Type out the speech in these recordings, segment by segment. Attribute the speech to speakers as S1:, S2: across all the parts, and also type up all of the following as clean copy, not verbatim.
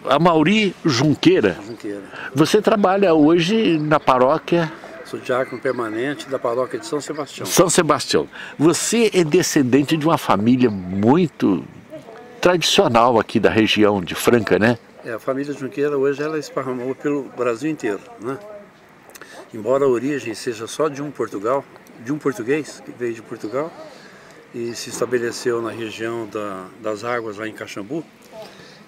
S1: Amaury Junqueira.
S2: Junqueira.
S1: Você trabalha hoje na paróquia?
S2: Sou diácono permanente da paróquia de São Sebastião.
S1: São Sebastião. Você é descendente de uma família muito tradicional aqui da região de Franca, né?
S2: A família Junqueira hoje ela esparramou pelo Brasil inteiro, né? Embora a origem seja só de um português que veio de Portugal e se estabeleceu na região das águas lá em Caxambu,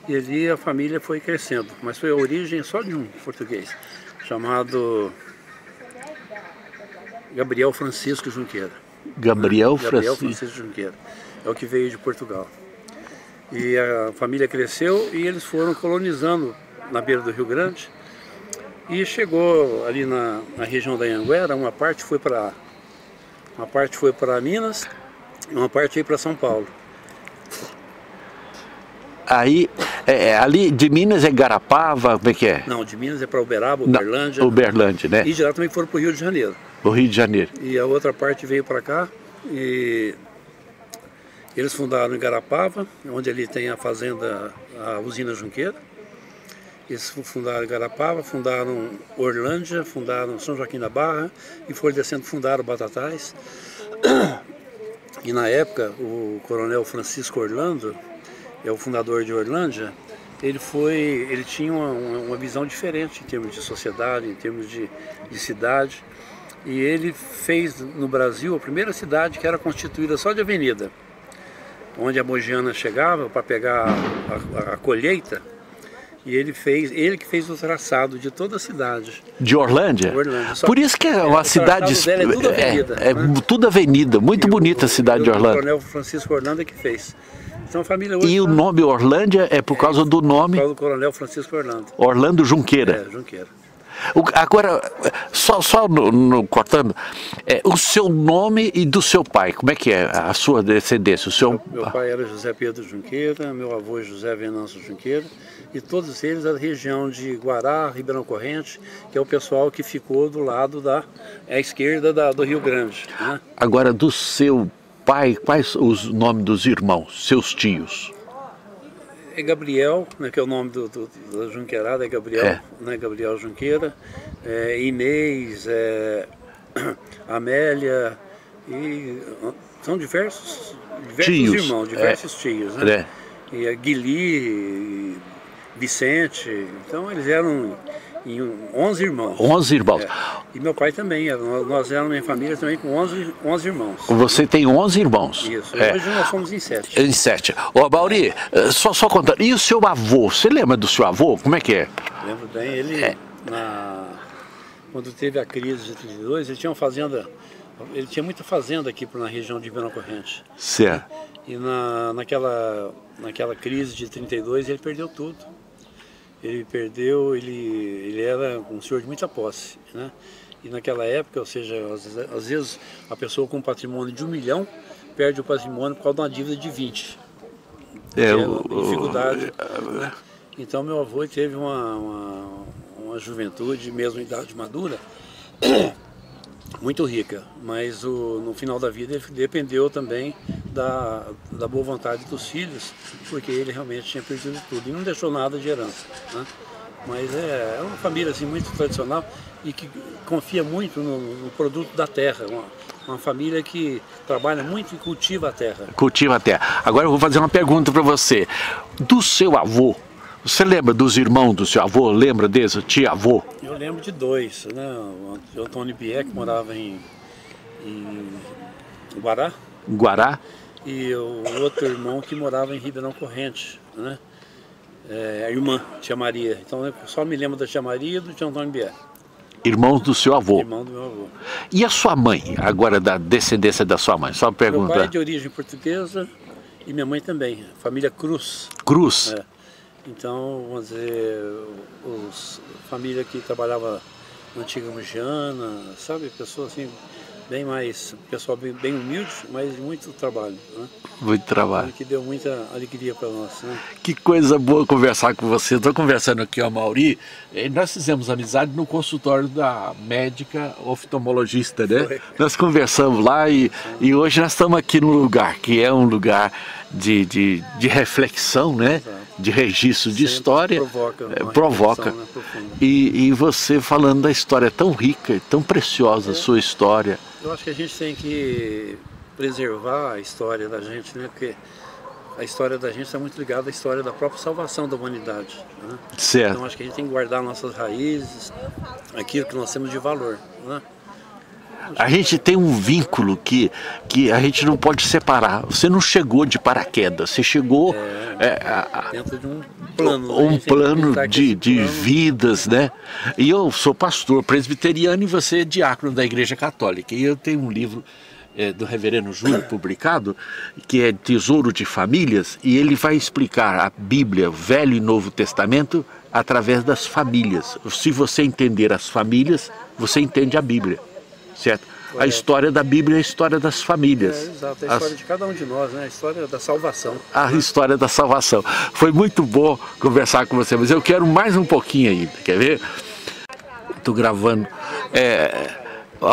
S2: e ali a família foi crescendo, mas foi a origem só de um português, chamado Gabriel Francisco Junqueira.
S1: Gabriel
S2: Francisco Junqueira, é o que veio de Portugal. E a família cresceu e eles foram colonizando na beira do Rio Grande e chegou ali na região da Anhanguera, uma parte foi para Minas e uma parte veio para São Paulo.
S1: Aí, ali de Minas é Garapava, como é que é?
S2: Não, de Minas é para Uberaba, Uberlândia.
S1: Uberlândia, né?
S2: E de lá também foram para o Rio de Janeiro.
S1: O Rio de Janeiro.
S2: E a outra parte veio para cá e eles fundaram em Garapava, onde ali tem a fazenda, a usina Junqueira. Eles fundaram em Garapava, fundaram Orlândia, fundaram São Joaquim da Barra e foram descendo, fundaram Batatais. E na época, o coronel Francisco Orlando, é o fundador de Orlândia, ele tinha uma visão diferente em termos de sociedade, em termos de cidade. E ele fez no Brasil a primeira cidade que era constituída só de avenida, onde a mogiana chegava para pegar a colheita, e ele que fez o traçado de toda a cidade.
S1: De Orlândia? Por isso que é uma cidade...
S2: É tudo avenida.
S1: Tudo avenida, muito bonita a cidade de Orlândia.
S2: O coronel Francisco Orlando é que fez. Então, a família hoje
S1: o nome Orlândia é por causa do nome...
S2: Por causa do coronel Francisco Orlando.
S1: Orlando Junqueira.
S2: Junqueira.
S1: Agora, só cortando, o seu nome e do seu pai, como é que é a sua descendência?
S2: Meu pai era José Pedro Junqueira, meu avô José Venâncio Junqueira, e todos eles da região de Guará, Ribeirão Corrente, que é o pessoal que ficou do lado à esquerda do Rio Grande, né?
S1: Agora, do seu pai, quais os nomes dos irmãos, seus tios?
S2: É Gabriel, né, que é o nome da Junqueirada, é Gabriel, né, Gabriel Junqueira, Inês, Amélia, e são diversos irmãos, diversos tios, né? E Guili, Vicente, então eles eram 11 irmãos.
S1: 11 irmãos.
S2: E meu pai também, nós éramos minha família também com 11 irmãos.
S1: Você tem 11 irmãos?
S2: Isso, hoje nós somos em 7.
S1: Em 7. Ô, Amaury, só contando, e o seu avô, você lembra do seu avô? Como é que é?
S2: Lembro bem, ele, quando teve a crise de 32, ele tinha uma fazenda, ele tinha muita fazenda aqui na região de Ribeirão Corrente.
S1: Certo.
S2: E naquela crise de 32 ele perdeu tudo. Ele era um senhor de muita posse, né? E naquela época, ou seja, às vezes a pessoa com um patrimônio de 1 milhão perde o patrimônio por causa de uma dívida de 20. Dificuldade, né? Então meu avô teve uma juventude, mesmo em idade madura, muito rica, mas no final da vida ele dependeu também da boa vontade dos filhos, porque ele realmente tinha perdido tudo e não deixou nada de herança, né? Mas é uma família assim, muito tradicional e que confia muito no produto da terra, uma família que trabalha muito e cultiva a terra. Cultiva a terra.
S1: Agora eu vou fazer uma pergunta para você. Do seu avô, você lembra dos irmãos do seu avô? Lembra desse tio-avô?
S2: Eu lembro de 2, né? O Antônio Bié, que morava em Guará.
S1: Guará.
S2: E o outro irmão que morava em Ribeirão Corrente, né? A irmã, tia Maria. Então eu só me lembro da tia Maria e do tio Antônio Bié.
S1: Irmãos do seu avô.
S2: Irmão do meu avô.
S1: E a sua mãe, agora da descendência da sua mãe? Só uma pergunta.
S2: Meu pai é de origem portuguesa e minha mãe também, família Cruz.
S1: Cruz?
S2: Então, vamos dizer, família que trabalhava na antiga Mogiana, sabe? Pessoa assim, pessoal bem humilde, mas muito trabalho, né?
S1: Muito trabalho.
S2: Que deu muita alegria para nós, né?
S1: Que coisa boa conversar com você. Estou conversando aqui com a Amaury. Nós fizemos amizade no consultório da médica oftalmologista, né? Foi. Nós conversamos lá e hoje nós estamos aqui num lugar que é um lugar de reflexão, né? Exato. de registro de história, provoca.
S2: Né,
S1: e você falando da história tão rica, tão preciosa, a sua história.
S2: Eu acho que a gente tem que preservar a história da gente, né? Porque a história da gente está muito ligada à história da própria salvação da humanidade, né?
S1: Certo.
S2: Então acho que a gente tem que guardar nossas raízes, aquilo que nós temos de valor, né?
S1: A gente tem um vínculo que a gente não pode separar. Você não chegou de paraquedas, você chegou
S2: dentro de um plano.
S1: Um plano de vidas, né? E eu sou pastor presbiteriano e você é diácono da Igreja Católica. E eu tenho um livro do Reverendo Júlio publicado, que é Tesouro de Famílias, e ele vai explicar a Bíblia, Velho e Novo Testamento, através das famílias. Se você entender as famílias, você entende a Bíblia. Certo? A história da Bíblia é a história das famílias.
S2: Exato, é a história de cada um de nós, né? A história da salvação.
S1: A história da salvação. Foi muito bom conversar com você, mas eu quero mais um pouquinho ainda, quer ver? Estou gravando.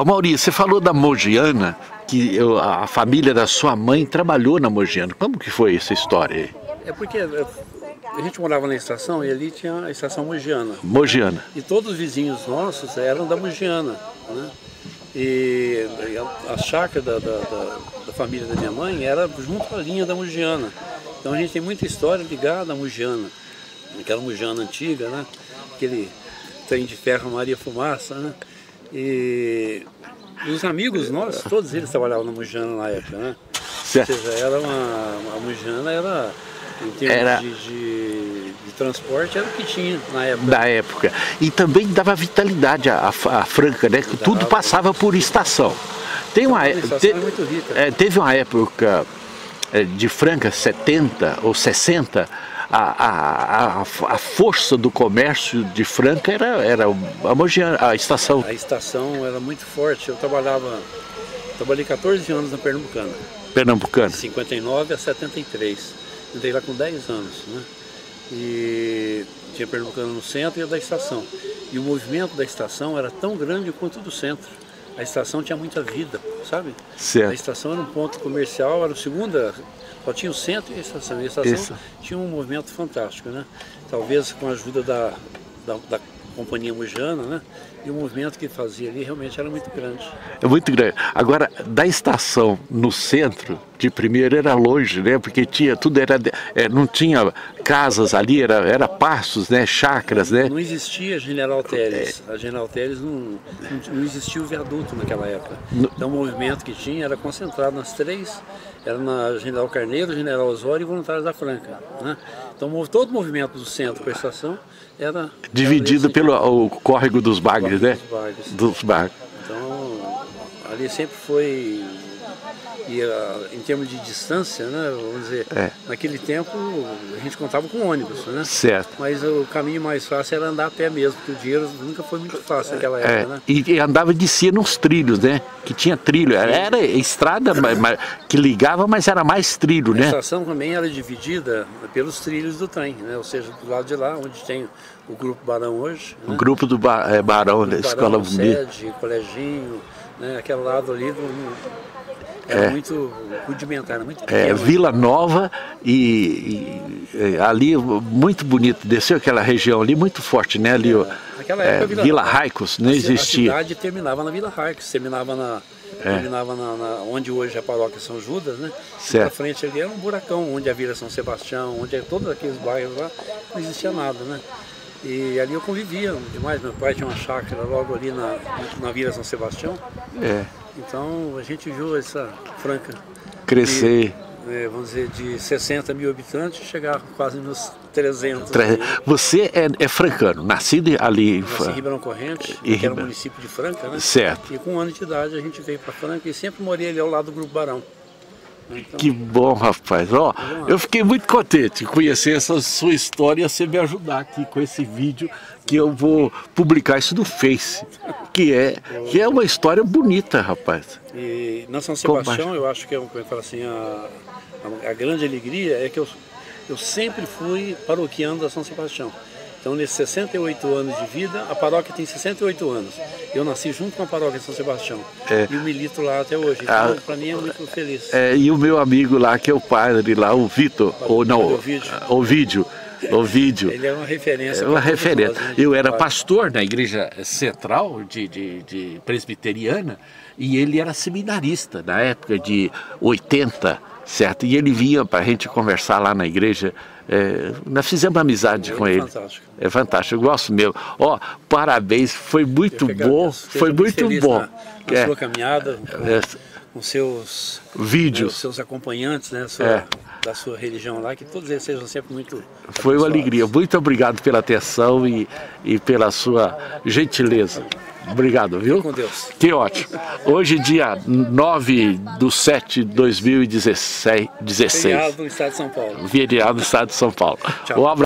S1: Maurício, você falou da Mogiana, que a família da sua mãe trabalhou na Mogiana. Como que foi essa história aí?
S2: É porque a gente morava na estação e ali tinha a estação Mogiana.
S1: Mogiana.
S2: E todos os vizinhos nossos eram da Mogiana, né? E a chácara da família da minha mãe era junto à linha da Mogiana. Então a gente tem muita história ligada à Mogiana, aquela Mogiana antiga, né? Aquele trem de ferro Maria Fumaça, né? E os amigos nossos, todos eles trabalhavam na Mogiana na época, né?
S1: Certo.
S2: Ou seja, a Mogiana era, em termos de transporte, era o que tinha na época.
S1: Da época. E também dava vitalidade à Franca, né? Que tudo passava por estação. Tem uma,
S2: é muito rica.
S1: Teve uma época de Franca, 70 ou 60, a força do comércio de Franca era a estação.
S2: A estação era muito forte. Eu trabalhei 14 anos na Pernambucana.
S1: Pernambucana.
S2: De 59 a 73. Entrei lá com 10 anos, né? E tinha Pernambucana no centro e a da estação. E o movimento da estação era tão grande quanto o do centro. A estação tinha muita vida, sabe?
S1: Certo.
S2: A estação era um ponto comercial, era o segunda, só tinha o centro e a estação. E a estação tinha um movimento fantástico, né? Talvez com a ajuda da Companhia Mogiana, né? E o movimento que fazia ali realmente era muito grande.
S1: É muito grande. Agora, da estação no centro, de primeiro era longe, né? Porque tudo não tinha casas ali, era pastos, né? Chácaras, né?
S2: Não existia General Teles. A General Teles não existia o viaduto naquela época. Então o movimento que tinha era concentrado nas três, era na General Carneiro, General Osório e Voluntários da Franca, né? Então todo o movimento do centro para a estação era
S1: dividido pelo córrego dos bagres, né? Dos bagres.
S2: Então ali sempre foi, em termos de distância, né? Vamos dizer, naquele tempo a gente contava com ônibus, né?
S1: Certo.
S2: Mas o caminho mais fácil era andar a pé mesmo, porque o dinheiro nunca foi muito fácil naquela época, né?
S1: E andava de cima nos trilhos, né? Que tinha trilho, era estrada que ligava, mas era mais trilho, né?
S2: A estação também era dividida pelos trilhos do trem, né? Ou seja, do lado de lá, onde tem o Grupo Barão hoje.
S1: O Grupo do Barão, da Escola Bonita.
S2: Sede, Coleginho, né? Aquele lado ali era muito rudimentar, era muito pequeno.
S1: Vila Nova e ali muito bonito, desceu aquela região ali muito forte, né? Ali,
S2: naquela época,
S1: Vila Raicos não existia.
S2: A cidade terminava na Vila Raicos, terminava onde hoje é a paróquia São Judas, né? E pra frente ali era um buracão, onde a Vila São Sebastião, onde todos aqueles bairros lá, não existia nada, né? E ali eu convivia demais, meu pai tinha uma chácara logo ali na Vila São Sebastião. Então a gente viu essa Franca
S1: crescer.
S2: Vamos dizer, de 60 mil habitantes, chegar quase nos 300.
S1: Você é francano, nascido ali
S2: Nasci em Ribeirão Corrente, que era o município de Franca, né?
S1: Certo.
S2: E com 1 ano de idade a gente veio para Franca e sempre morei ali ao lado do Grupo Barão. Então,
S1: que bom, rapaz. Eu fiquei muito contente de conhecer essa sua história e você me ajudar aqui com esse vídeo que eu vou publicar isso no Face, que é uma história bonita, rapaz.
S2: E na São Sebastião, eu acho que como eu falo assim, a grande alegria é que eu sempre fui paroquiano da São Sebastião. Então, nesses 68 anos de vida, a paróquia tem 68 anos. Eu nasci junto com a paróquia de São Sebastião. E eu milito lá até hoje. Então, para mim é muito feliz.
S1: E o meu amigo lá, que é o padre lá, o Vitor, Ovídio, Ovídio.
S2: Ele é uma referência.
S1: É uma referência.
S2: Nós, né,
S1: eu era pastor na igreja central de presbiteriana e ele era seminarista na época de 80, certo? E ele vinha para a gente conversar lá na igreja. Nós fizemos amizade com ele.
S2: Fantástico.
S1: É fantástico, eu gosto mesmo. Ó, parabéns, foi muito bom. Foi muito bom.
S2: Na sua caminhada, com seus
S1: vídeos,
S2: os seus acompanhantes, né, da sua religião lá, que todos eles sejam sempre muito
S1: Foi uma alegria. Muito obrigado pela atenção e pela sua gentileza. Obrigado, viu?
S2: Com Deus.
S1: Que ótimo. Hoje, dia 9/7/2016.
S2: Feriado no estado de São Paulo.
S1: Feriado no estado de São Paulo.
S2: Tchau.
S1: Um abraço.